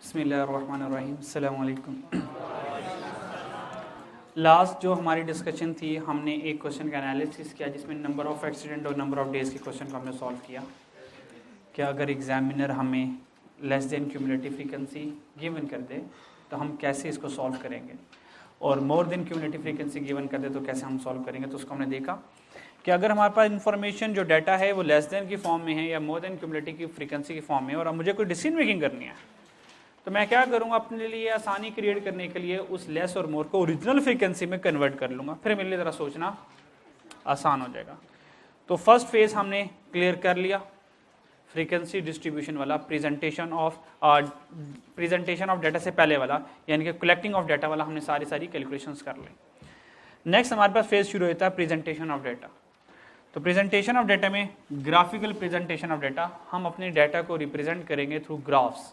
बिस्मिल्लाहिर्रहमानिर्रहीम, अस्सलाम वालेकुम। लास्ट जो हमारी डिस्कशन थी, हमने एक क्वेश्चन का एनालिसिस किया जिसमें नंबर ऑफ़ एक्सीडेंट और नंबर ऑफ़ डेज़ के क्वेश्चन को हमने सॉल्व किया कि अगर एग्जामिनर हमें less than cumulative frequency given कर दे तो हम कैसे इसको सॉल्व करेंगे, और more than cumulative frequency given कर दे तो कैसे हम सॉल्व करेंगे। तो उसको हमने देखा कि अगर हमारे पास इन्फॉर्मेशन जो डाटा है वो लेस देन की फॉर्म में है या मोर देन क्यूमुलेटिव की फ्रीक्वेंसी की फॉर्म में, और अब मुझे कोई डिसीजन मेकिंग करनी है तो मैं क्या करूँगा, अपने लिए आसानी क्रिएट करने के लिए उस लेस और मोर को ओरिजिनल फ्रीक्वेंसी में कन्वर्ट कर लूँगा, फिर मेरे लिए ज़रा सोचना आसान हो जाएगा। तो फर्स्ट फेज़ हमने क्लियर कर लिया, फ्रीक्वेंसी डिस्ट्रीब्यूशन वाला, प्रेजेंटेशन ऑफ डाटा से पहले वाला, यानी कि कलेक्टिंग ऑफ डाटा वाला, हमने सारी कैलकुलेशंस कर ली। नेक्स्ट हमारे पास फेज़ शुरू होता है प्रेजेंटेशन ऑफ डाटा। तो प्रेजेंटेशन ऑफ डाटा में ग्राफिकल प्रेजेंटेशन ऑफ डाटा, हम अपने डाटा को रिप्रेजेंट करेंगे थ्रू ग्राफ्स।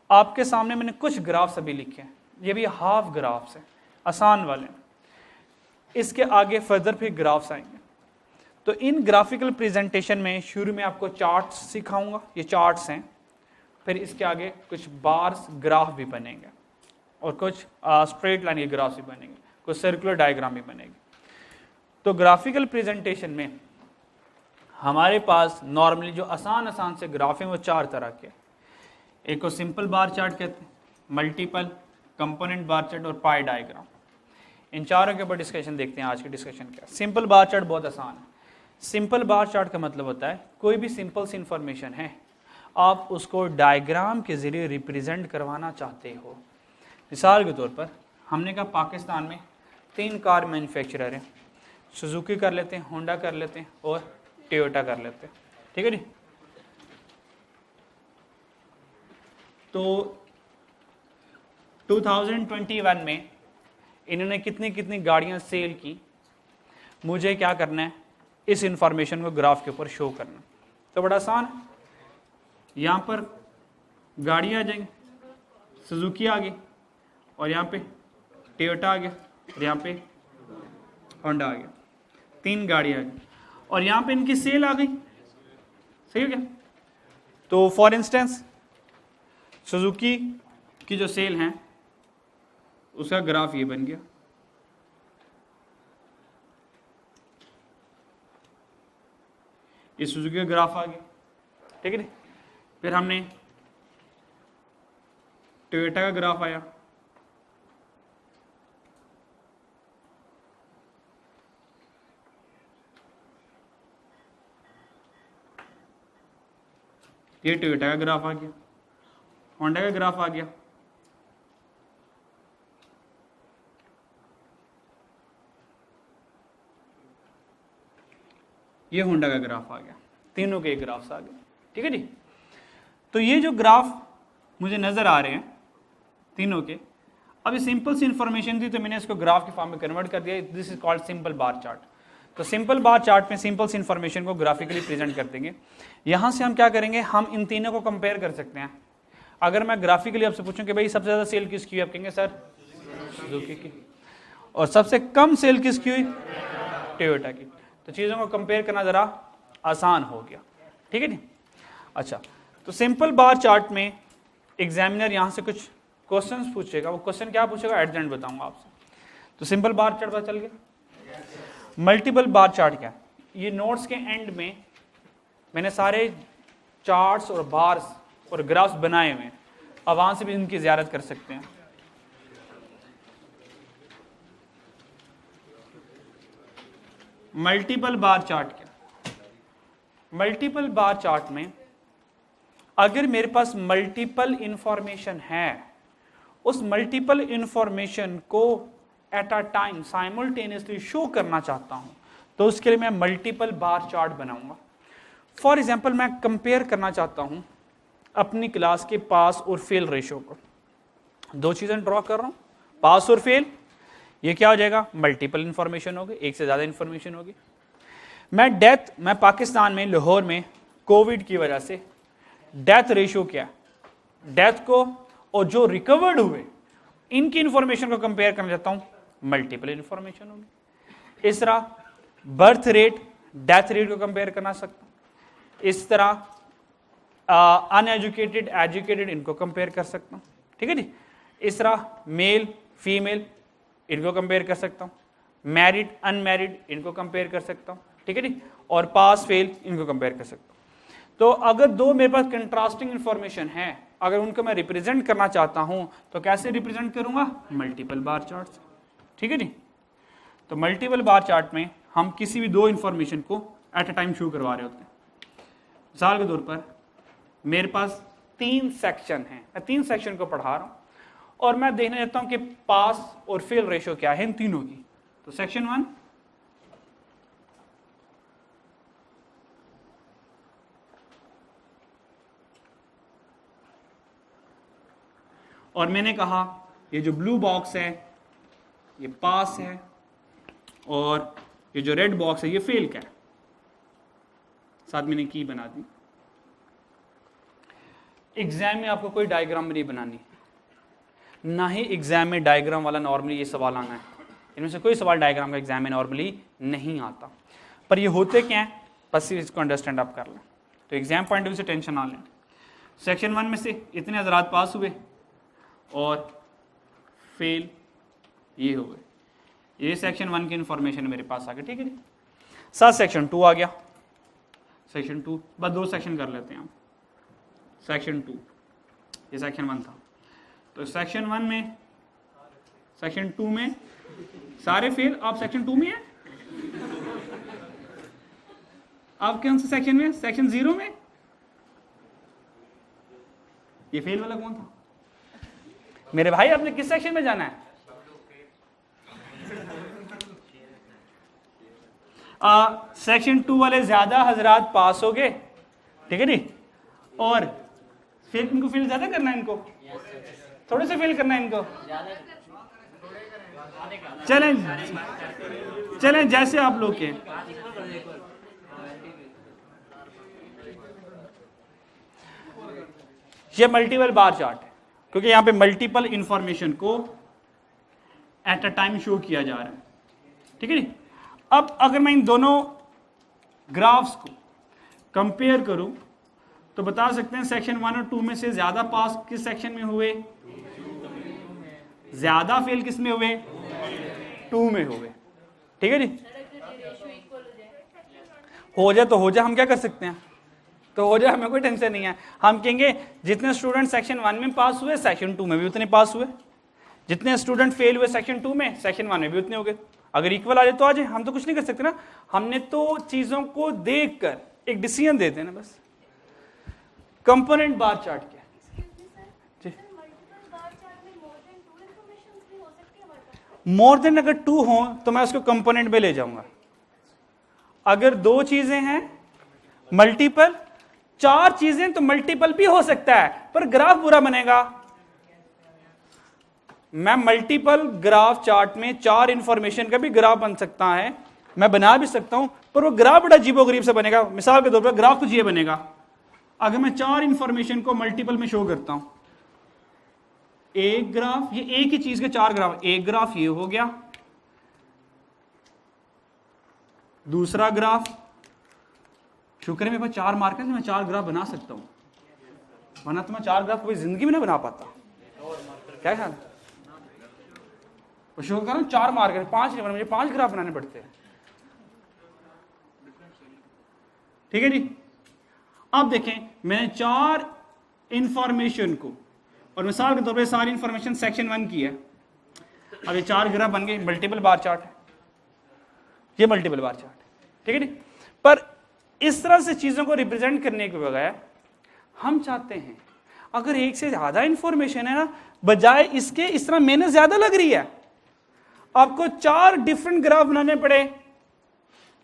आपके सामने मैंने कुछ ग्राफ्स अभी लिखे हैं, ये भी हाफ ग्राफ्स हैं, आसान वाले। इसके आगे फर्दर फिर ग्राफ्स आएंगे। तो इन ग्राफिकल प्रेजेंटेशन में शुरू में आपको चार्ट्स सिखाऊंगा, ये चार्ट्स हैं, फिर इसके आगे कुछ बार्स ग्राफ भी बनेंगे और कुछ स्ट्रेट लाइन के ग्राफ्स भी बनेंगे, कुछ सर्कुलर डायग्राम भी बनेंगे। तो ग्राफिकल प्रेजेंटेशन में हमारे पास नॉर्मली जो आसान से ग्राफ हैं वो चार तरह के। एक को सिंपल बार चार्ट कहते हैं, मल्टीपल, कंपोनेंट बार चार्ट और पाई डायग्राम। इन चारों के ऊपर डिस्कशन देखते हैं आज की डिस्कशन क्या। सिंपल बार चार्ट बहुत आसान है। सिंपल बार चार्ट का मतलब होता है कोई भी सिंपल सी इंफॉर्मेशन है, आप उसको डायग्राम के जरिए रिप्रेजेंट करवाना चाहते हो। मिसाल के तौर पर हमने कहा पाकिस्तान में 3 कार मैन्युफैक्चरर हैं, सुजुकी कर लेते हैं, होंडा कर लेते हैं और टोयोटा कर लेते हैं, ठीक है जी। तो 2021 में इन्होंने कितनी गाड़ियां सेल की, मुझे क्या करना है, इस इंफॉर्मेशन को ग्राफ के ऊपर शो करना। तो बड़ा आसान है, यहाँ पर गाड़ियाँ आ जाएंगी, सुजुकी आ गई, और यहाँ पे टोयोटा आ गया, और यहाँ पे होंडा आ गया, 3 गाड़ियाँ आ गई, और यहाँ पे इनकी सेल आ गई। सही हो गया। तो फॉर इंस्टेंस सुजुकी की जो सेल है उसका ग्राफ ये बन गया। ये सुजुकी का ग्राफ आ गया, ठीक है ना। फिर हमने टोयोटा का ग्राफ आया, ये टोयोटा का ग्राफ आ गया, होंडा का ग्राफ आ गया, ये होंडा का ग्राफ आ गया, तीनों के ग्राफ्स आ गए, ठीक है जी। तो ये जो ग्राफ मुझे नजर आ रहे हैं तीनों के, अभी सिंपल सी इंफॉर्मेशन थी तो मैंने इसको ग्राफ के फॉर्म में कन्वर्ट कर दिया। This is called simple bar chart. तो सिंपल बार चार्ट में सिंपल सी इंफॉर्मेशन को ग्राफिकली प्रेजेंट कर देंगे। यहां से हम क्या करेंगे, हम इन तीनों को कंपेयर कर सकते हैं। अगर मैं ग्राफिकली आपसे पूछूं कि भाई सबसे ज्यादा सेल किसकी हुई, आप कहेंगे सर सुजुकी की, और सबसे कम सेल किसकी हुई, टोयोटा की। तो चीज़ों को कंपेयर करना ज़रा आसान हो गया, ठीक है जी। अच्छा, तो सिंपल बार चार्ट में एग्जामिनर यहाँ से कुछ क्वेश्चंस पूछेगा, वो क्वेश्चन क्या पूछेगा एट द एंड बताऊंगा आपसे। तो सिंपल बार चार्ट पता चल गया। मल्टीपल बार चार्ट क्या, ये नोट्स के एंड में मैंने सारे चार्ट्स और बार्स और ग्राफ्स बनाए हुए हैं, अब वहाँ से भी इनकी ज़ियारत कर सकते हैं। मल्टीपल बार चार्ट क्या, मल्टीपल बार चार्ट में अगर मेरे पास मल्टीपल इंफॉर्मेशन है, उस मल्टीपल इंफॉर्मेशन को at a time simultaneously show करना चाहता हूं, तो उसके लिए मैं मल्टीपल बार चार्ट बनाऊंगा। फॉर एग्जांपल मैं कंपेयर करना चाहता हूं अपनी क्लास के पास और फेल रेशियो को। 2 चीजें ड्रॉ कर रहा हूं, पास और फेल, ये क्या हो जाएगा, मल्टीपल इंफॉर्मेशन होगी, एक से ज्यादा इंफॉर्मेशन होगी। मैं पाकिस्तान में लाहौर में कोविड की वजह से डेथ रेशियो क्या है, डेथ को और जो रिकवर्ड हुए इनकी इंफॉर्मेशन को कंपेयर करना चाहता हूं, मल्टीपल इंफॉर्मेशन होगी। इस तरह बर्थ रेट डेथ रेट को कंपेयर करना सकता हूं। इस तरह अनएजुकेटेड एजुकेटेड इनको कंपेयर कर सकता हूं। ठीक है जी। इस तरह मेल फीमेल इनको कंपेयर कर सकता हूँ, मैरिड अनमैरिड इनको कंपेयर कर सकता हूँ, ठीक है जी, और पास फेल इनको कंपेयर कर सकता हूँ। तो अगर दो मेरे पास कंट्रास्टिंग इंफॉर्मेशन है, अगर उनको मैं रिप्रेजेंट करना चाहता हूं तो कैसे रिप्रेजेंट करूंगा? मल्टीपल बार चार्ट से, ठीक है जी। तो मल्टीपल बार चार्ट में हम किसी भी दो इंफॉर्मेशन को एट अ टाइम शो करवा रहे होते हैं। मिसाल के तौर पर मेरे पास 3 सेक्शन हैं, मैं 3 सेक्शन को पढ़ा रहा हूं और मैं देखना चाहता हूं कि पास और फेल रेशियो क्या है इन तीनों की। तो सेक्शन 1 और मैंने कहा ये जो ब्लू बॉक्स है ये पास है और ये जो रेड बॉक्स है ये फेल का है, साथ मैंने की बना दी। एग्जाम में आपको कोई डायग्राम नहीं बनानी, ना ही एग्जाम में डायग्राम वाला नॉर्मली ये सवाल आना है। इनमें से कोई सवाल डायग्राम का एग्जाम में नॉर्मली नहीं आता, पर ये होते क्या है बस इसको अंडरस्टैंड आप कर लें। तो एग्जाम पॉइंट ऑफ व्यू से टेंशन ना लें। सेक्शन 1 में से इतने हजरात पास हुए और फेल ये हो गए, ये सेक्शन 1 की इंफॉर्मेशन मेरे पास आ गई, ठीक है जी। साथ सेक्शन 2 आ गया। सेक्शन 2 बस 2 सेक्शन कर लेते हैं हम। सेक्शन 2 ये सेक्शन 1 था, तो सेक्शन 1 में सेक्शन 2 में सारे फेल। आप सेक्शन 2 में है, आप कौन से सेक्शन में? सेक्शन 0 में। ये फेल वाला कौन था मेरे भाई? आपने किस सेक्शन में जाना है? सेक्शन 2 वाले ज्यादा हजरात पास हो गए, ठीक है जी, और फेल इनको फेल ज्यादा करना है, इनको थोड़े से फेल करना है इनको। चलें जैसे आप लोग के। ये मल्टीपल बार चार्ट है क्योंकि यहां पे मल्टीपल इंफॉर्मेशन को एट अ टाइम शो किया जा रहा है, ठीक है जी। अब अगर मैं इन दोनों ग्राफ्स को कंपेयर करूं तो बता सकते हैं सेक्शन 1 और 2 में से ज्यादा पास किस सेक्शन में हुए, ज्यादा फेल किस में हुए? 2 में हुए, ठीक है जी। हो जाए तो हो जाए, हम क्या कर सकते हैं, तो हो जाए, हमें कोई टेंशन नहीं है। हम कहेंगे जितने स्टूडेंट सेक्शन 1 में पास हुए सेक्शन 2 में भी उतने पास हुए, जितने स्टूडेंट फेल हुए सेक्शन 2 में सेक्शन 1 में भी उतने हो गए। अगर इक्वल आ जाए तो आ जाए, हम तो कुछ नहीं कर सकते ना, हमने तो चीजों को देखकर एक डिसीजन देते हैं ना बस। कंपोनेंट बार चार्ट क्या जी? मोर देन अगर 2 हो तो मैं उसको कंपोनेंट में ले जाऊंगा। अगर 2 चीजें हैं मल्टीपल, 4 चीजें तो मल्टीपल भी हो सकता है पर ग्राफ बुरा बनेगा। मैं मल्टीपल ग्राफ चार्ट में 4 इंफॉर्मेशन का भी ग्राफ बन सकता है, मैं बना भी सकता हूं, पर वो ग्राफ बड़ा अजीबोगरीब से बनेगा। मिसाल के तौर पर ग्राफ कुछ ये बनेगा, अगर मैं 4 इंफॉर्मेशन को मल्टीपल में शो करता हूं, एक ग्राफ, ये एक ही चीज के 4 ग्राफ, एक ग्राफ ये हो गया, दूसरा ग्राफ, शुक्र है मेरे पास 4 मार्कर मैं 4 ग्राफ बना सकता हूं, वरना तो मैं 4 ग्राफ कोई जिंदगी में ना बना पाता। क्या ख्याल है? शुक्र करो 4 मार्कर, 5 नहीं, मुझे 5 ग्राफ बनाने पड़ते हैं, ठीक है जी। अब देखें मैंने 4 इंफॉर्मेशन को, और मिसाल के तौर पे सारी इंफॉर्मेशन सेक्शन 1 की है, अब ये 4 ग्राफ बन गए, मल्टीपल बार चार्ट है, ये मल्टीपल बार चार्ट है, ठीक है जी। पर इस तरह से चीजों को रिप्रेजेंट करने के बगैर हम चाहते हैं अगर एक से ज्यादा इंफॉर्मेशन है ना, बजाय इसके इस तरह मेहनत ज्यादा लग रही है, आपको 4 डिफरेंट ग्राफ बनाने पड़े,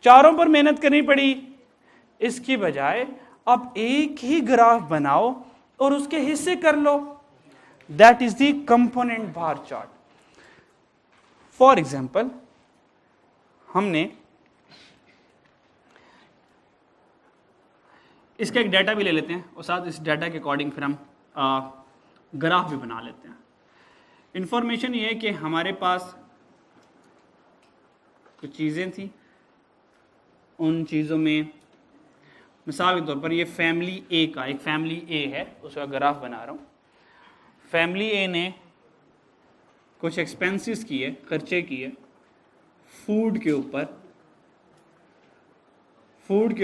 चारों पर मेहनत करनी पड़ी, इसकी बजाय आप एक ही ग्राफ बनाओ और उसके हिस्से कर लो। That is the component bar chart. For example हमने इसका एक डाटा भी ले लेते हैं और साथ इस डाटा के अकॉर्डिंग फिर हम ग्राफ भी बना लेते हैं। इंफॉर्मेशन ये है कि हमारे पास कुछ चीज़ें थी, उन चीज़ों में मिसाल के तौर पर ये फैमिली ए का, एक फैमिली ए है, उसका ग्राफ बना रहा हूँ। फैमिली ए ने कुछ एक्सपेंसेस किए, खर्चे किए फूड के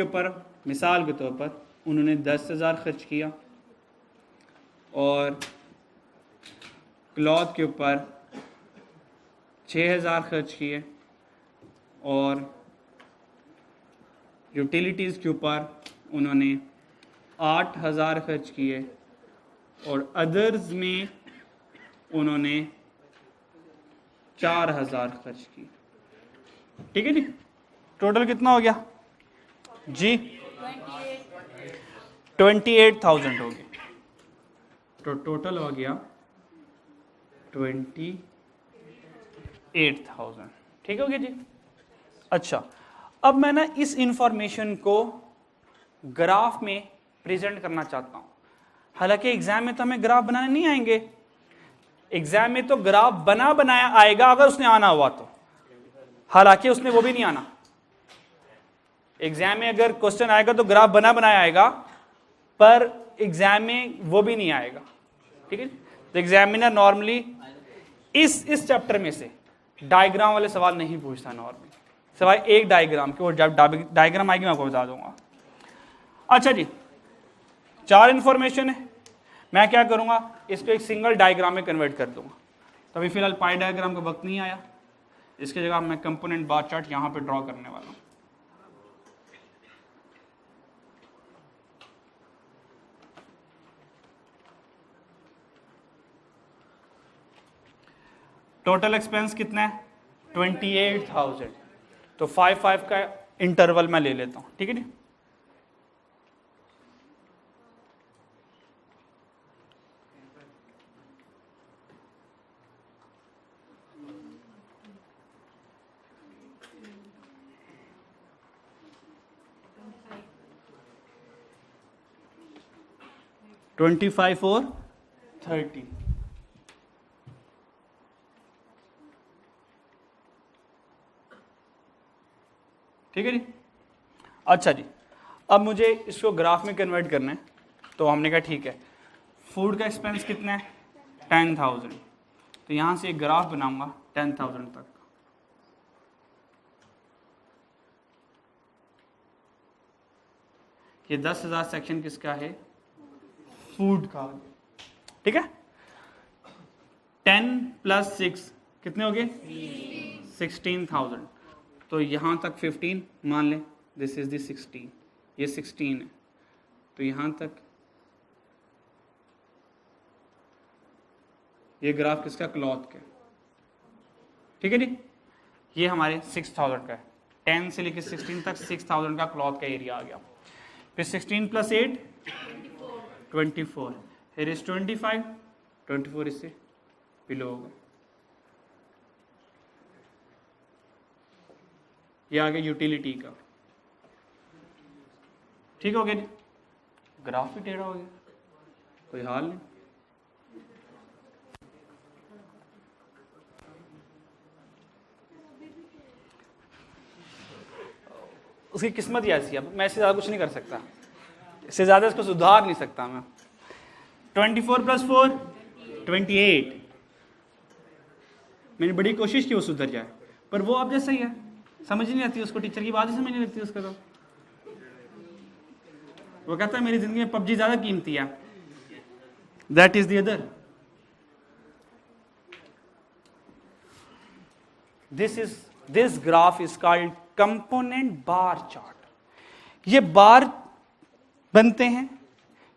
ऊपर मिसाल के तौर पर उन्होंने 10,000 खर्च किया और क्लॉथ के ऊपर 6,000 खर्च किए और यूटिलिटीज़ के ऊपर उन्होंने 8,000 खर्च किए और अदर्स में उन्होंने 4,000 खर्च किए। ठीक है जी, टोटल कितना हो गया जी? 28,000 हो गया। तो टोटल हो गया 28,000। ठीक हो गया जी। अच्छा, अब मैं ना इस इंफॉर्मेशन को ग्राफ में प्रेजेंट करना चाहता हूं। हालांकि एग्जाम में तो हमें ग्राफ बनाने नहीं आएंगे, एग्जाम में तो ग्राफ बनाया आएगा अगर उसने आना हुआ तो, हालांकि उसने वो भी नहीं आना। एग्जाम में अगर क्वेश्चन आएगा तो ग्राफ बनाया आएगा, पर एग्जाम में वो भी नहीं आएगा। ठीक है, तो एग्जामिनर नॉर्मली इस चैप्टर में से डायग्राम वाले सवाल नहीं पूछता नॉर्मली, सिवाय एक डायग्राम के, और जब डायग्राम आएगी मैं आपको बता दूंगा। अच्छा जी, 4 इंफॉर्मेशन है, मैं क्या करूंगा इसको एक सिंगल डायग्राम में कन्वर्ट कर दूंगा। तो अभी फिलहाल पाई डायग्राम का वक्त नहीं आया, इसकी जगह मैं कंपोनेंट बार चार्ट यहां पे ड्रॉ करने वाला हूं। टोटल एक्सपेंस कितना है? 28,000। तो 5 का इंटरवल मैं ले लेता हूं। ठीक है जी, ट्वेंटी 25 और 30। ठीक है जी। अच्छा जी, अब मुझे इसको ग्राफ में कन्वर्ट करना है, तो हमने कहा ठीक है, फूड का एक्सपेंस कितना है? 10,000। तो यहाँ से एक ग्राफ बनाऊंगा 10,000 तक। ये 10,000 सेक्शन किसका है? फूड का। ठीक है, 10 + 6 कितने हो गए? 16,000। तो यहाँ तक 15 मान लें, दिस इज द 16, ये 16 है, तो यहाँ तक ये ग्राफ किसका? क्लॉथ का। ठीक है जी, ये हमारे 6,000 का है, 10 से लेकर 16 तक 6,000 का क्लॉथ का एरिया आ गया। फिर 16 + 8 24, फिर इज 24 इससे बिलो होगा। ये आ गया यूटिलिटी का। ठीक हो गया जी, ग्राफ भी टेढ़ा हो गया, कोई हाल नहीं। उसकी किस्मत ही ऐसी है, मैं इससे ज़्यादा कुछ नहीं कर सकता, इससे ज़्यादा इसको सुधार नहीं सकता मैं। 24 + 4 28। मैंने बड़ी कोशिश की वो सुधर जाए, पर वो अब जैसा ही है, समझ नहीं आती उसको, टीचर की बात ही समझ नहीं लगती उसका। तो वो कहता है मेरी जिंदगी में पबजी ज्यादा कीमती है, that is the other. This graph is called component bar chart. ये बार बनते हैं,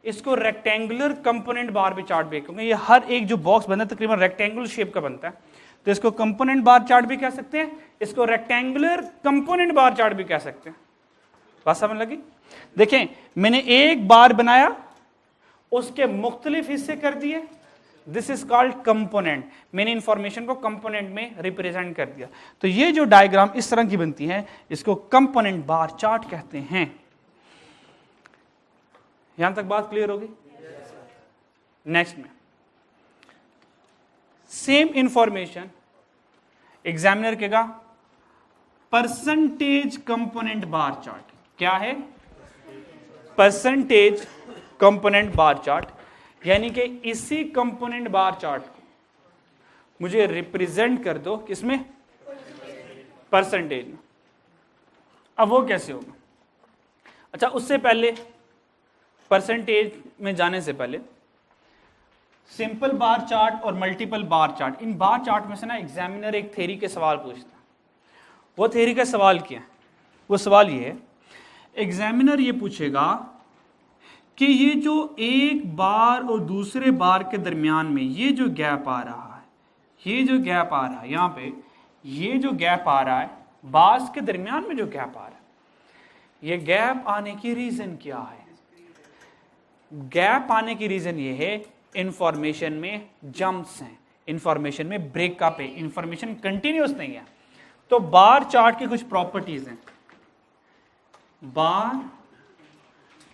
इसको रेक्टेंगुलर कंपोनेंट बार भी चार्ट भी, क्योंकि ये हर एक जो बॉक्स बनता है तकरीबन रेक्टेंगुलर शेप का बनता है, तो इसको कंपोनेंट बार चार्ट भी कह सकते हैं, इसको रेक्टेंगुलर कंपोनेंट बार चार्ट भी कह सकते हैं। बात समझ लगी? देखें, मैंने एक बार बनाया, उसके मुख्तलिफ हिस्से कर दिए, दिस इज कॉल्ड कंपोनेंट। मैंने इंफॉर्मेशन को कंपोनेंट में रिप्रेजेंट कर दिया। तो ये जो डायग्राम इस तरह की बनती है, इसको कंपोनेंट बार चार्ट कहते हैं। यहां तक बात क्लियर होगी? नेक्स्ट में सेम इंफॉर्मेशन एग्जामिनर कहेगा परसेंटेज कंपोनेंट बार चार्ट। क्या है? Percentage component bar chart. यानी कि इसी कंपोनेंट बार चार्ट को मुझे रिप्रेजेंट कर दो किसमें, परसेंटेज में। अब वो कैसे होगा? अच्छा, उससे पहले परसेंटेज में जाने से पहले सिंपल बार चार्ट और मल्टीपल बार चार्ट, इन बार चार्ट में से ना एग्जामिनर एक थ्योरी के सवाल पूछता है। वो थ्योरी का सवाल क्या है? वो सवाल ये है, एग्जामिनर ये पूछेगा कि ये जो एक बार और दूसरे बार के दरमियान में ये जो गैप आ रहा है, ये जो गैप आ रहा है यहाँ पे, ये जो गैप आ रहा है, बार्स के दरमियान में जो गैप आ रहा है, ये गैप आने की रीजन क्या है? गैप आने की रीजन ये है, इंफॉर्मेशन में जंप्स हैं, इंफॉर्मेशन में ब्रेकअप है, इंफॉर्मेशन कंटिन्यूअस नहीं है। तो बार चार्ट की कुछ प्रॉपर्टीज हैं, बार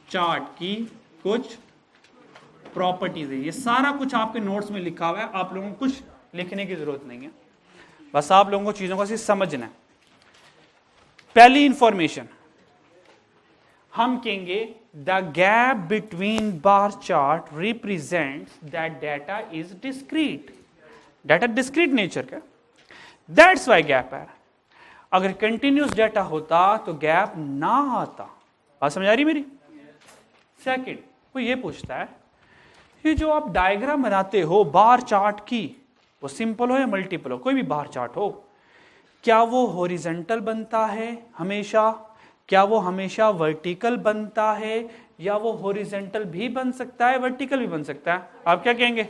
चार्ट की कुछ प्रॉपर्टीज है। ये सारा कुछ आपके नोट्स में लिखा हुआ है, आप लोगों को कुछ लिखने की जरूरत नहीं है, बस आप लोगों को चीजों को सिर्फ समझना है। पहली इंफॉर्मेशन हम कहेंगे the gap between bar chart represents that data is discrete, data discrete nature का, दैट्स वाई गैप है। अगर कंटिन्यूस डाटा होता तो गैप ना आता। बात समझ आ रही मेरी? सेकंड, वो ये पूछता है, ये जो आप डायग्राम बनाते हो बार चार्ट की, वो सिंपल हो या मल्टीपल हो, कोई भी बार चार्ट हो, क्या वो हॉरिजॉन्टल बनता है हमेशा, क्या वो हमेशा वर्टिकल बनता है, या वो हॉरिजॉन्टल भी बन सकता है वर्टिकल भी बन सकता है? आप क्या कहेंगे?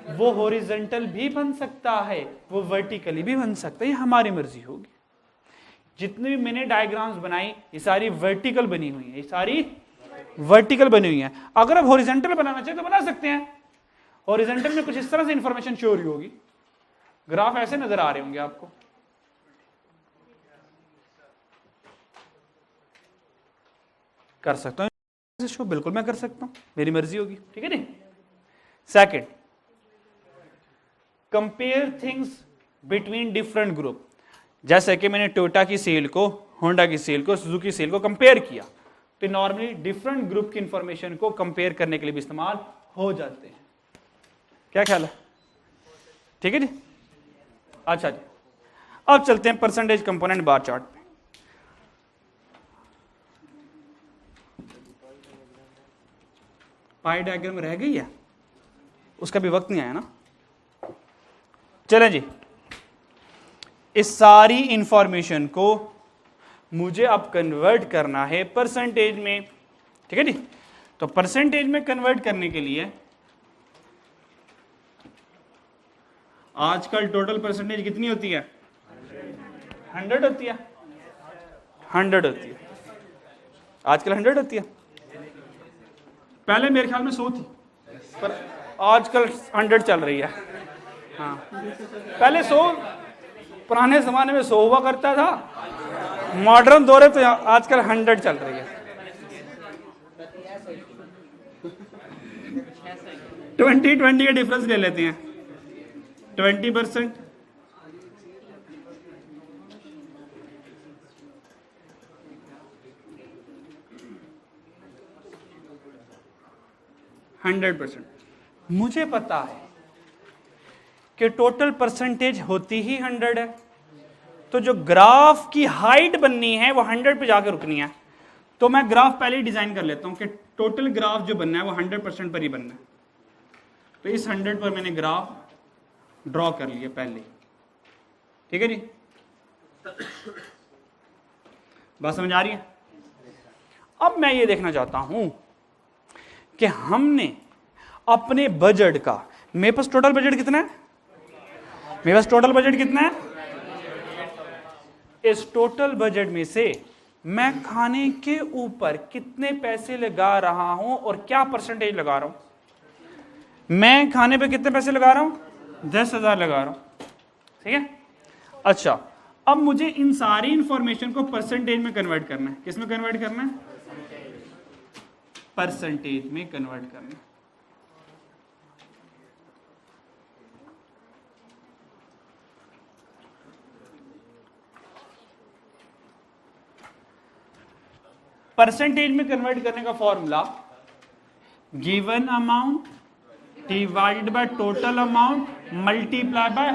वो हॉरिजॉन्टल भी बन सकता है, वो वर्टिकली भी बन सकता है, ये हमारी मर्जी होगी। जितने भी मैंने डायग्राम्स बनाई ये सारी वर्टिकल बनी हुई है, ये सारी वर्टिकल बनी हुई है। अगर आप हॉरिजॉन्टल बनाना चाहें तो बना सकते हैं। हॉरिजॉन्टल में कुछ इस तरह से इंफॉर्मेशन शो रही होगी, ग्राफ ऐसे नजर आ रहे होंगे आपको, कर सकता हूं इसको, बिल्कुल मैं कर सकता हूं, मेरी मर्जी होगी, ठीक है नहीं। Second, compare things between different group. जैसे कि मैंने टोयोटा की सेल को, होंडा की सेल को, सुजुकी सेल को कंपेयर किया, तो नॉर्मली डिफरेंट ग्रुप की इंफॉर्मेशन को कंपेयर करने के लिए भी इस्तेमाल हो जाते हैं। क्या ख्याल है? ठीक है जी। अच्छा जी, अब चलते हैं परसेंटेज कंपोनेंट बार चार्ट पे। पाई डायग्राम रह गई है, उसका भी वक्त नहीं आया ना। चलें जी, इस सारी इंफॉर्मेशन को मुझे अब कन्वर्ट करना है परसेंटेज में, ठीक है जी। तो परसेंटेज में कन्वर्ट करने के लिए आजकल टोटल परसेंटेज कितनी होती है? 100 होती है, 100 होती है आजकल, 100 होती है। पहले मेरे ख्याल में 100 थी, पर आजकल 100 चल रही है। हाँ, पहले 100, पुराने जमाने में 100 हुआ करता था, मॉडर्न दौरे तो आजकल 100 चल रही है। 20-20 का डिफरेंस ले लेते हैं, 20%, मुझे पता है कि टोटल परसेंटेज होती ही 100 है, तो जो ग्राफ की हाइट बननी है वो 100 पे जाकर रुकनी है। तो मैं ग्राफ पहले ही डिजाइन कर लेता हूं कि टोटल ग्राफ जो बनना है वो 100% पर ही बनना है। तो इस 100 पर मैंने ग्राफ ड्रॉ कर लिया पहले, ठीक है जी। बात समझ आ रही है? अब मैं ये देखना चाहता हूं कि हमने अपने बजट का, मेरे पास टोटल बजट कितना है, मेरे पास टोटल बजट कितना है, इस टोटल बजट में से मैं खाने के ऊपर कितने पैसे लगा रहा हूं और क्या परसेंटेज लगा रहा हूं। मैं खाने पे कितने पैसे लगा रहा हूं? 10,000 लगा रहा हूं, ठीक है। अच्छा, अब मुझे इन सारी इंफॉर्मेशन को परसेंटेज में कन्वर्ट करना है। किस में कन्वर्ट करना है? परसेंटेज में कन्वर्ट करना है। परसेंटेज में कन्वर्ट करने का formula given amount divided by total amount multiply by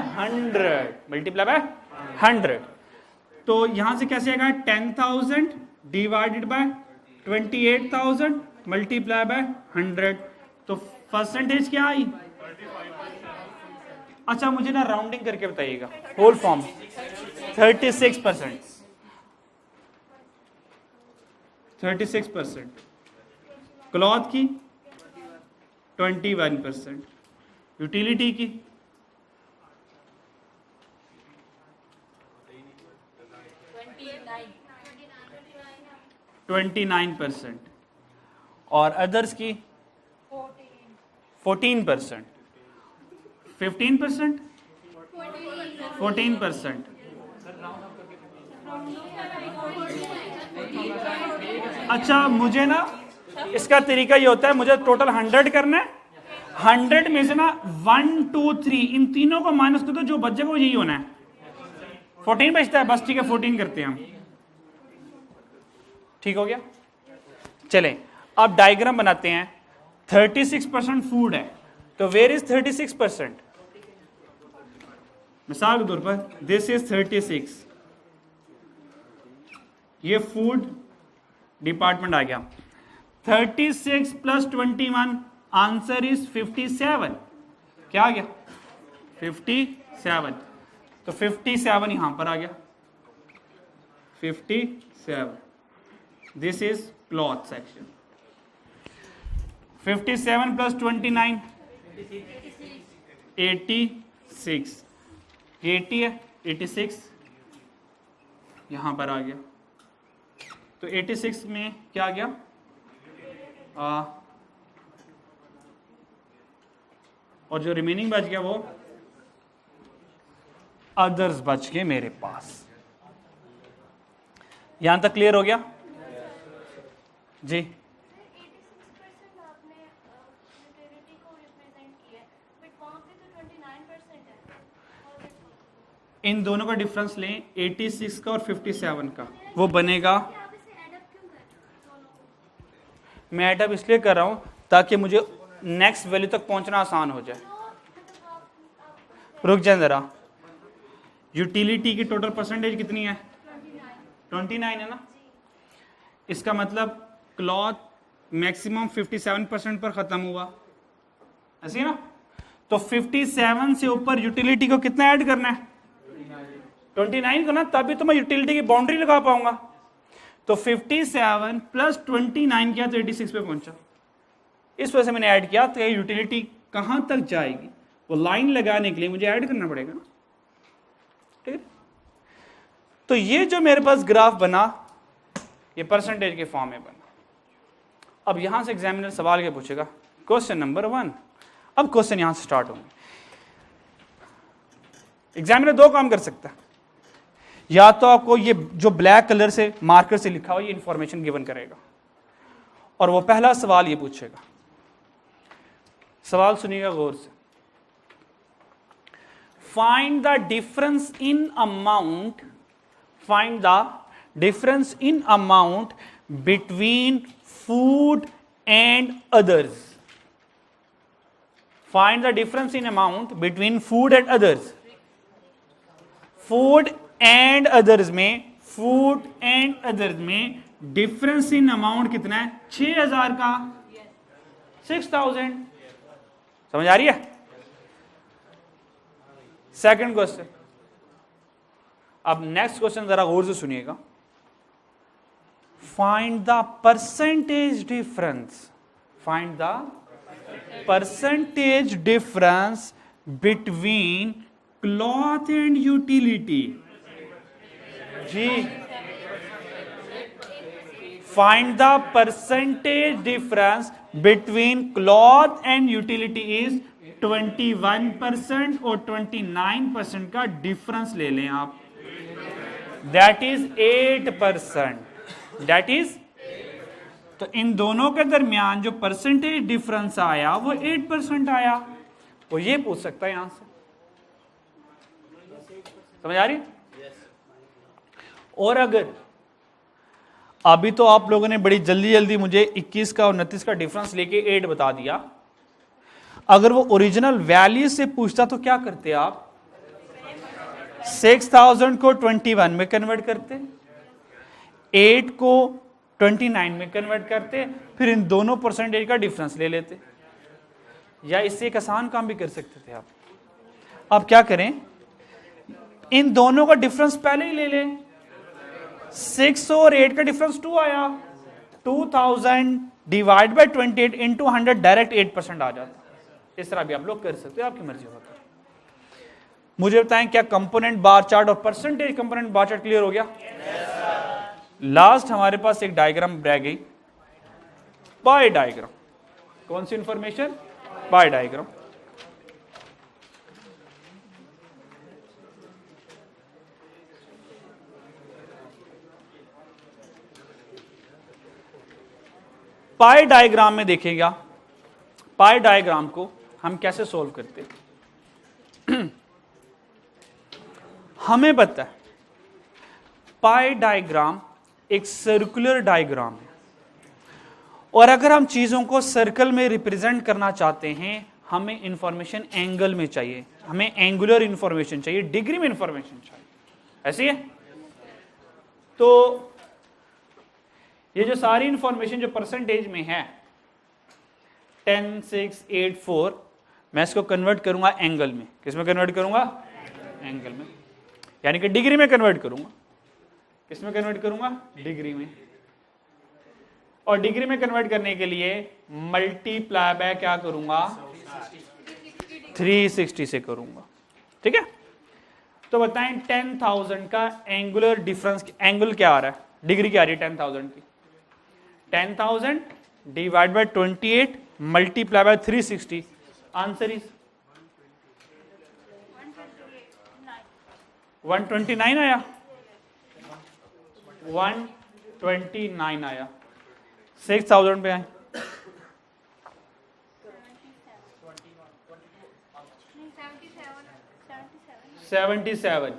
100 तो यहां से कैसे आएगा 10,000 डिवाइडेड बाय 28,000 मल्टीप्लाई बाय 100 तो परसेंटेज क्या आई? अच्छा मुझे ना राउंडिंग करके बताइएगा होल फॉर्म 36%। 36% क्लॉथ की 21%, यूटिलिटी की 29% और अदर्स की 14%, 15%, 14%। अच्छा मुझे ना इसका तरीका ये होता है, मुझे टोटल 100 करना है, 100 में से ना 1 2 3 इन तीनों को माइनस कर दो, जो बच जाएगा वो यही होना है। 14 बचता है, बस ठीक है 14 करते हैं हम। ठीक हो गया। चलें अब डायग्राम बनाते हैं। 36% फूड है, तो वेयर इज 36%? मिसाल के तौर पर दिस इज 36, ये फूड डिपार्टमेंट आ गया। 36 प्लस 21 आंसर इज 57। क्या आ गया? 57। तो 57 यहां पर आ गया 57। This is cloth section. 57 plus 29 86, 80 है, 86 यहां पर आ गया। तो 86 में क्या आ गया? और जो रिमेनिंग बच गया वो अदर्स बच गए मेरे पास। यहां तक क्लियर हो गया जी? इन दोनों का डिफरेंस लें, 86 का और 57 का, वो बनेगा। मैं एडअप इसलिए कर रहा हूं ताकि मुझे नेक्स्ट वैल्यू तक पहुंचना आसान हो जाए। रुक जाए जरा। यूटिलिटी की टोटल परसेंटेज कितनी है? 29 है ना। इसका मतलब क्लॉथ मैक्सिमम 57% पर खत्म हुआ, ऐसे ही ना। तो 57 से ऊपर यूटिलिटी को कितना ऐड करना है? 29 को ना, तभी तो मैं यूटिलिटी की बाउंड्री लगा पाऊंगा। तो 57 प्लस 29 किया तो 86 पे पहुंचा। इस वजह से मैंने ऐड किया। तो ये यूटिलिटी कहां तक जाएगी वो लाइन लगाने के लिए मुझे ऐड करना पड़ेगा ना, ठीक है। तो ये जो मेरे पास ग्राफ बना ये परसेंटेज के फॉर्म में बना। अब यहां से एग्जामिनर सवाल क्या पूछेगा? Question number 1। अब क्वेश्चन यहां से स्टार्ट होंगे। एग्जामिनर दो काम कर सकता है, या तो आपको ये जो ब्लैक कलर से मार्कर से लिखा हुआ ये इंफॉर्मेशन गिवन करेगा और वो पहला सवाल ये पूछेगा। सवाल सुनिएगा गौर से। Find the difference in amount, find the difference in amount between food and others. Find the difference in amount between food and others. Food and others में, फूड एंड अदर्स में डिफरेंस इन अमाउंट कितना है? 6000 का 6000। समझ आ रही है? Second question. अब नेक्स्ट क्वेश्चन जरा गौर से सुनिएगा। Find the percentage difference, find the percentage difference between cloth and utility. जी, find the percentage difference between cloth and utility is 21% और 29% का डिफरेंस ले लें आप, दैट इज 8%। दैट इज, तो इन दोनों के दरमियान जो परसेंटेज डिफरेंस आया वो 8% आया। वो ये पूछ सकता है यहां से। समझ आ रही? और अभी तो आप लोगों ने बड़ी जल्दी जल्दी मुझे 21 का और 29 का डिफरेंस लेके 8 बता दिया। अगर वो ओरिजिनल वैल्यू से पूछता तो क्या करते आप? 6000 को 21 में कन्वर्ट करते, 8 को 29 में कन्वर्ट करते, फिर इन दोनों परसेंटेज का डिफरेंस ले लेते। या इससे एक आसान काम भी कर सकते थे आप। अब क्या करें, इन दोनों का डिफरेंस पहले ही ले लें। 6 और 8 का डिफरेंस 2 आया, 2000 डिवाइड बाय 28 इंटू 100 डायरेक्ट 8% आ जाता। इस तरह भी आप लोग कर सकते हो, आपकी मर्जी होता है। मुझे बताएं क्या कंपोनेंट बार चार्ट और percentage component bar chart clear हो गया? लास्ट हमारे पास एक डायग्राम रह गई, पाई डायग्राम। कौन सी information? Pie diagram. Pie diagram में देखेगा, पाई डायग्राम को हम कैसे सोल्व करते हैं। हमें पता है पाई डायग्राम एक सर्कुलर डायग्राम है, और अगर हम चीजों को सर्कल में रिप्रेजेंट करना चाहते हैं हमें इंफॉर्मेशन एंगल में चाहिए, हमें एंगुलर इंफॉर्मेशन चाहिए, डिग्री में इंफॉर्मेशन चाहिए। ऐसी है? तो ये जो सारी इंफॉर्मेशन जो परसेंटेज में है 10, 6, 8, 4, मैं इसको कन्वर्ट करूंगा एंगल में। किस में कन्वर्ट करूंगा? एंगल में, यानी कि डिग्री में कन्वर्ट करूंगा। किस में कन्वर्ट करूंगा? डिग्री में। और डिग्री में कन्वर्ट करने के लिए मल्टीप्लाई बाय क्या करूंगा? 360 से करूंगा। ठीक है? तो बताएं 10,000 का एंगुलर डिफरेंस, एंगल क्या आ रहा है? डिग्री क्या आ रही है 10,000 की? 10,000 divide by 28 multiply by 360, answer is 129 आया। 129 आया। 6000 पे आए 77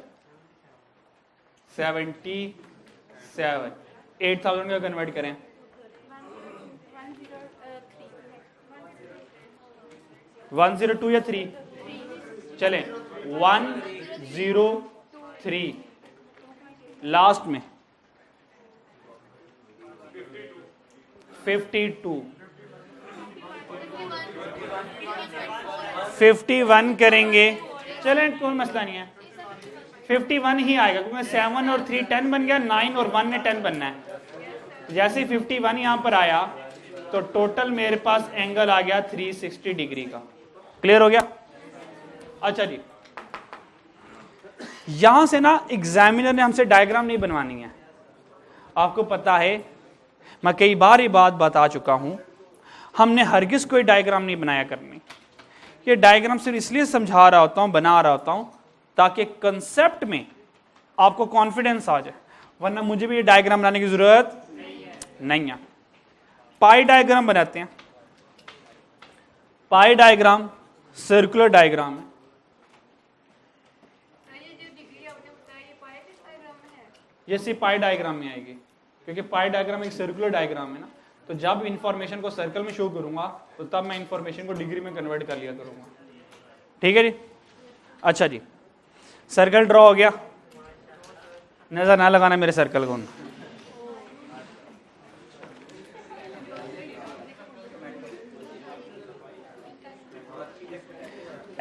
8000 का कन्वर्ट करें 102 या 3 चलें 103 लास्ट में 52 51 करेंगे। चलें कोई मसला नहीं है, 51 ही आएगा क्योंकि 7 और 3 10 बन गया, 9 और 1 ने 10 बनना है। जैसे ही 51 यहां पर आया तो टोटल मेरे पास एंगल आ गया 360 डिग्री का। क्लियर हो गया? अच्छा जी, यहां से ना एग्जामिनर ने हमसे डायग्राम नहीं बनवानी है। आपको पता है मैं कई बार ये बात बता चुका हूं, हमने हरगिज कोई डायग्राम नहीं बनाया करनी। ये डायग्राम सिर्फ इसलिए समझा रहा होता हूं, बना रहा होता हूं ताकि कंसेप्ट में आपको कॉन्फिडेंस आ जाए, वरना मुझे भी ये डायग्राम बनाने की जरूरत नहीं है। पाई डायग्राम बनाते हैं। पाई डायग्राम सर्कुलर डायग्राम है। ये सिर्फ पाई डायग्राम में आएगी क्योंकि पाई डायग्राम एक सर्कुलर डायग्राम है ना, तो जब इंफॉर्मेशन को सर्कल में शो करूंगा तो तब मैं इंफॉर्मेशन को डिग्री में कन्वर्ट कर लिया करूंगा। ठीक है जी? अच्छा जी, सर्कल ड्रॉ हो गया। नजर ना लगाना मेरे सर्कल को।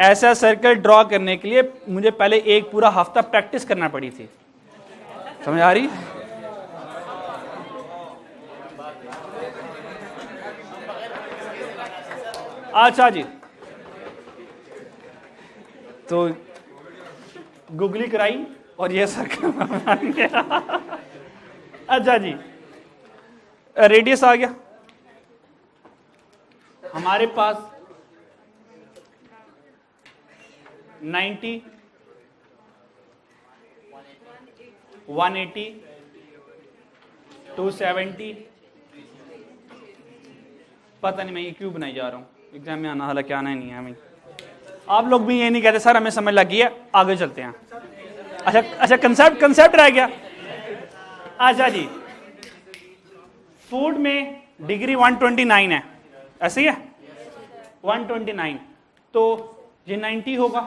ऐसा सर्कल ड्रॉ करने के लिए मुझे पहले एक पूरा हफ्ता प्रैक्टिस करना पड़ी थी। समझ आ रही? अच्छा जी, तो गुगली कराई और ये सर्कल बन गया। अच्छा जी, रेडियस आ गया हमारे पास 90, 180, 270। पता नहीं मैं ये क्यों बनाई जा रहा हूँ, एग्जाम में आना हालांकि आना ही नहीं है हमें। आप लोग भी ये नहीं कहते सर हमें समझ लग गई है, आगे चलते हैं। अच्छा कंसेप्ट रह गया। अच्छा जी, फूड में डिग्री 129 है, ऐसे ही है 129, तो ये 90 होगा।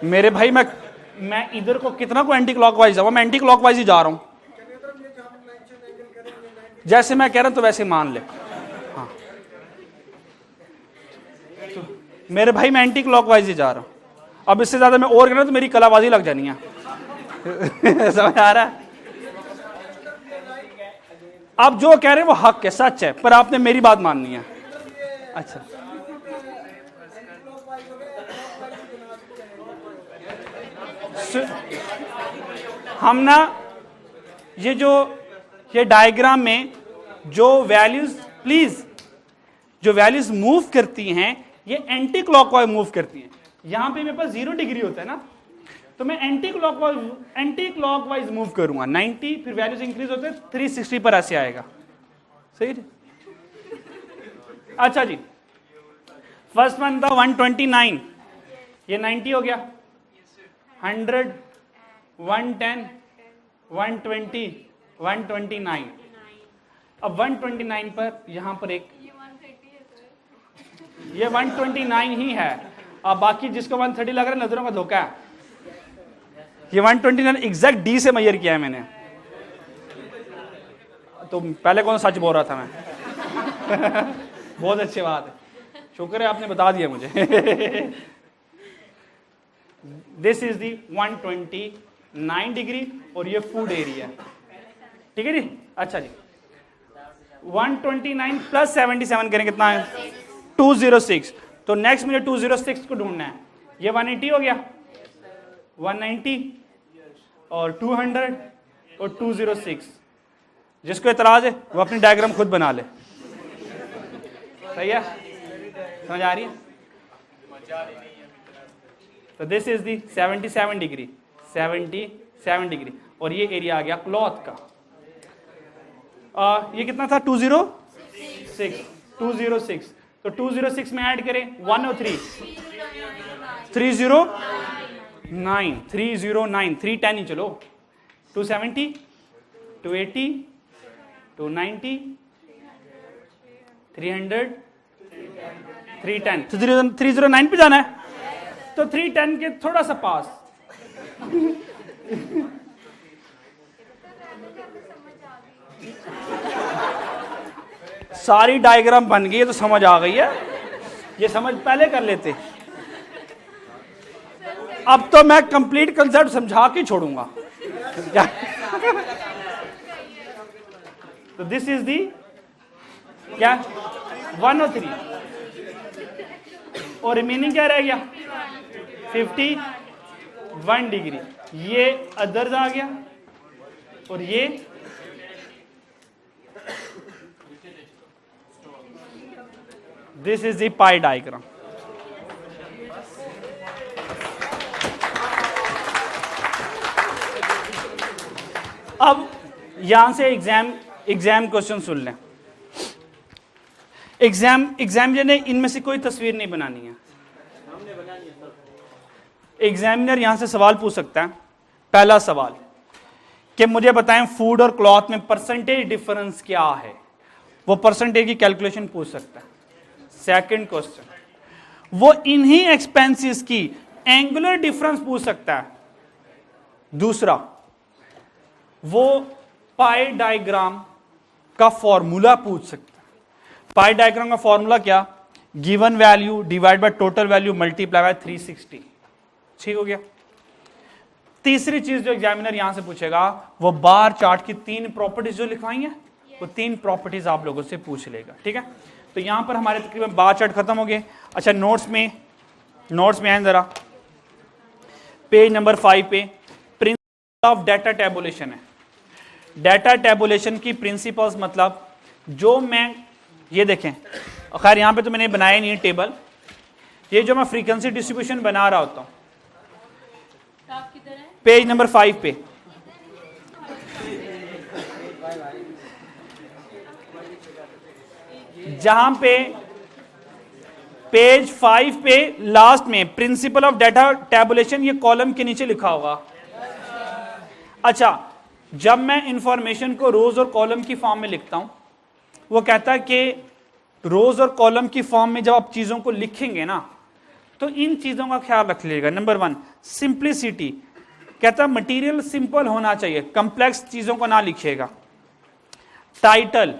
मेरे भाई मैं इधर को कितना को एंटी क्लॉकवाइज जाऊँ, मैं एंटी क्लॉकवाइज ही जा रहा हूं, जैसे मैं कह रहा हूं तो वैसे मान ले। हाँ तो मेरे भाई मैं एंटी क्लॉकवाइज ही जा रहा हूं, अब इससे ज्यादा मैं और कहना तो मेरी कलाबाजी लग जानी है। समझ आ रहा है? आप जो कह रहे हैं वो हक है, सच है, पर आपने मेरी बात माननी है। अच्छा हम ना ये डायग्राम में जो वैल्यूज प्लीज जो वैल्यूज मूव करती हैं ये एंटी क्लॉकवाइज मूव करती हैं। यहां पे मेरे पास 0 डिग्री होता है ना, तो मैं एंटी क्लॉकवाइज मूव करूंगा 90, फिर वैल्यूज इंक्रीज होते हैं 360 पर ऐसे आएगा। सही। अच्छा जी, फर्स्ट वन था 129, ये 90 हो गया, 100, 110, 120, 129। अब 129 पर यहां पर एक ये 129 ही है, अब बाकी जिसको 130 लग रहा है नजरों का धोखा है। ये 129 एग्जैक्ट डी से मेजर किया है मैंने, तो पहले कौन सच बोल रहा था मैं। बहुत अच्छी बात है, शुक्र है आपने बता दिया मुझे। दिस इज दी 129 डिग्री और ये फूड एरिया, ठीक है जी। अच्छा जी, 129 प्लस 77 करें कितना है 206, तो नेक्स्ट मुझे 206 को ढूंढना है। ये 180 हो गया, 190 और 200 और 206। जिसको एतराज है वो अपनी डायग्राम खुद बना ले। सही है, समझ आ रही है? तो this is the 77 degree, 77 degree, और ये एरिया आ गया क्लॉथ का। ये कितना था 206, 206, तो 206 में ऐड करें 1 और 3, 309, 309, 310 ही चलो, 270, 280, 290, 300, 310, तो 309 पे जाना है, तो 310 के थोड़ा सा पास। सारी डायग्राम बन गई है तो समझ आ गई है, ये समझ पहले कर लेते। अब तो मैं कंप्लीट कंसेप्ट समझा के छोड़ूंगा। तो दिस इज दी क्या 1 और 3, और रिमेनिंग क्या रह गया 51 डिग्री। ये अदर्स आ गया और ये this is the pi diagram. अब यहां से एग्जाम क्वेश्चन सुन लें। एग्जामिनर ने इनमें से कोई तस्वीर नहीं बनानी है। एग्जामिनर यहां से सवाल पूछ सकता है। पहला सवाल कि मुझे बताएं फूड और क्लॉथ में परसेंटेज डिफरेंस क्या है, वो परसेंटेज की कैलकुलेशन पूछ सकता है। सेकंड क्वेश्चन वो इन्हीं एक्सपेंसेस की एंगुलर डिफरेंस पूछ सकता है। दूसरा वो पाई डायग्राम का फॉर्मूला पूछ सकता है। पाई डायग्राम का फॉर्मूला क्या, given value divide by total value multiply by 360। ठीक हो गया। तीसरी चीज जो एग्जामिनर यहां से पूछेगा वो बार चार्ट की 3 प्रॉपर्टीज जो लिखवाई हैं, वो 3 प्रॉपर्टीज आप लोगों से पूछ लेगा। ठीक है, तो यहां पर हमारे तकरीबन बार चार्ट खत्म हो गए। अच्छा, नोट्स में आए जरा, पेज नंबर 5 पे प्रिंसिपल ऑफ डाटा टेबुलेशन है। डाटा टेबुलेशन की प्रिंसिपल्स मतलब जो मैं, ये देखें, खैर यहां पे तो मैंने बनाया नहीं टेबल, ये जो मैं फ्रीक्वेंसी डिस्ट्रीब्यूशन बना रहा होता हूं, पेज नंबर 5 पे जहां पे पेज 5 पे लास्ट में प्रिंसिपल ऑफ डाटा टेबुलेशन, ये कॉलम के नीचे लिखा होगा। अच्छा, जब मैं इंफॉर्मेशन को रोज और कॉलम की फॉर्म में लिखता हूं, वो कहता है कि रोज और कॉलम की फॉर्म में जब आप चीजों को लिखेंगे ना, तो इन चीजों का ख्याल रख लीजिएगा। नंबर 1 सिंप्लिसिटी, कहता है मटेरियल सिंपल होना चाहिए, कॉम्प्लेक्स चीजों को ना लिखिएगा। टाइटल,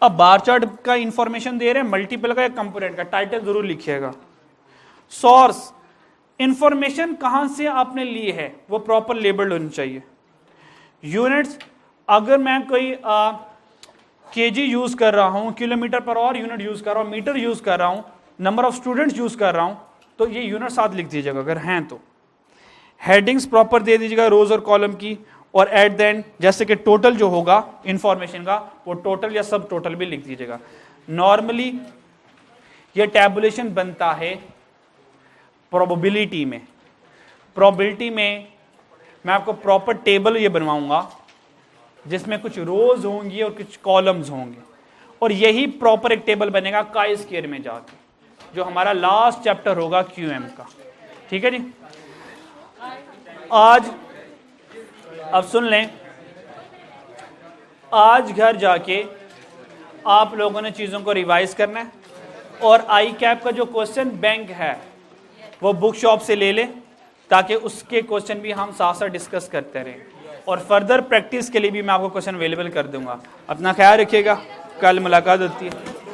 अब बार चार्ट का इंफॉर्मेशन दे रहे हैं, मल्टीपल का या कंपोनेंट का, टाइटल जरूर लिखिएगा। सोर्स, इंफॉर्मेशन कहां से आपने ली है वो प्रॉपर लेबल्ड होनी चाहिए। यूनिट्स, अगर मैं कोई केजी यूज कर रहा हूं, kilometre per hour unit use कर रहा हूं, मीटर यूज कर रहा हूं, नंबर ऑफ स्टूडेंट्स यूज कर रहा हूं, तो ये यूनिट साथ लिख दीजिएगा अगर हैं तो। हेडिंग्स प्रॉपर दे दीजिएगा रोज और कॉलम की, और एट द एंड जैसे कि टोटल जो होगा इंफॉर्मेशन का, वो टोटल या सब टोटल भी लिख दीजिएगा। नॉर्मली ये टैबुलेशन बनता है प्रोबेबिलिटी में। प्रोबेबिलिटी में मैं आपको प्रॉपर टेबल ये बनवाऊंगा जिसमें कुछ रोज होंगी और कुछ कॉलम्स होंगे, और यही प्रॉपर एक टेबल बनेगा काई स्क्वायर में जाके, जो हमारा लास्ट चैप्टर होगा क्यूएम का। ठीक है जी। आज अब सुन लें, आज घर जाके आप लोगों ने चीज़ों को रिवाइज करना है, और आई कैप का जो क्वेश्चन बैंक है वो बुक शॉप से ले लें, ताकि उसके क्वेश्चन भी हम साथ साथ डिस्कस करते रहें, और फर्दर प्रैक्टिस के लिए भी मैं आपको क्वेश्चन अवेलेबल कर दूंगा। अपना ख्याल रखिएगा, कल मुलाकात होती है।